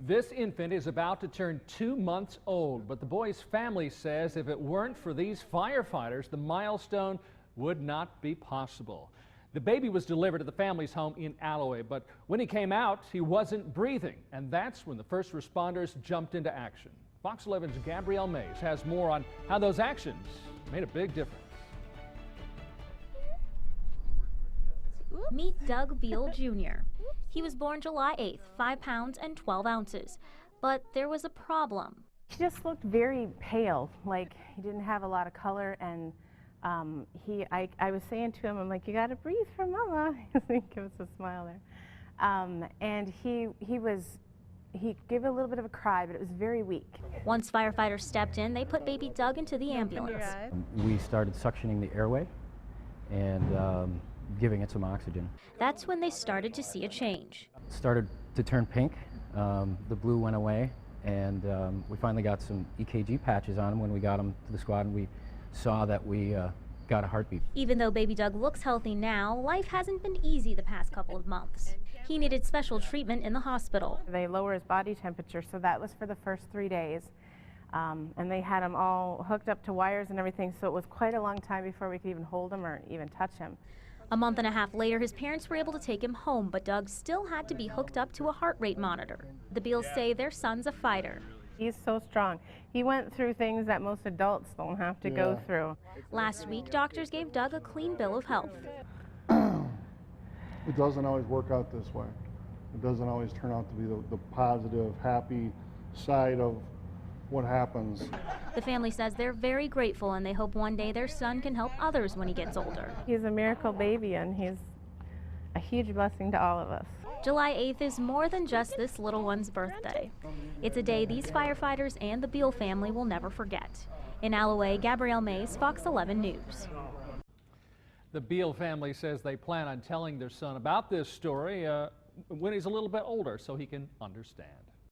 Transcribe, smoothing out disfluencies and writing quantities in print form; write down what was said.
This infant is about to turn 2 months old, but the boy's family says if it weren't for these firefighters, the milestone would not be possible. The baby was delivered at the family's home in Allouez, but when he came out, he wasn't breathing, and that's when the first responders jumped into action. Fox 11's Gabrielle Mays has more on how those actions made a big difference. Meet Doug Beal Jr. He was born July 8th, 5 pounds and 12 ounces. But there was a problem. He just looked very pale, like he didn't have a lot of color, and I was saying to him, I'm like, you gotta breathe for mama. He gave us a smile there. And he gave a little bit of a cry, but it was very weak. Once firefighters stepped in, they put baby Doug into the ambulance. We started suctioning the airway and giving it some oxygen. That's when they started to see a change. It started to turn pink, the blue went away, and we finally got some EKG patches on him when we got him to the squad, and we saw that we got a heartbeat. Even though baby Doug looks healthy now, life hasn't been easy the past couple of months. He needed special treatment in the hospital. They lower his body temperature, so that was for the first 3 days. And they had him all hooked up to wires and everything, so it was quite a long time before we could even hold him or even touch him. A month and a half later, his parents were able to take him home, but Doug still had to be hooked up to a heart rate monitor. The Beals say their son's a fighter. He's so strong. He went through things that most adults don't have to go through. Last week, doctors gave Doug a clean bill of health. It doesn't always work out this way. It doesn't always turn out to be the positive, happy side of what happens. The family says they're very grateful and they hope one day their son can help others when he gets older. He's a miracle baby and he's a huge blessing to all of us. July 8th is more than just this little one's birthday. It's a day these firefighters and the Beal family will never forget. In Allouez, Gabrielle Mays, Fox 11 News. The Beal family says they plan on telling their son about this story when he's a little bit older so he can understand.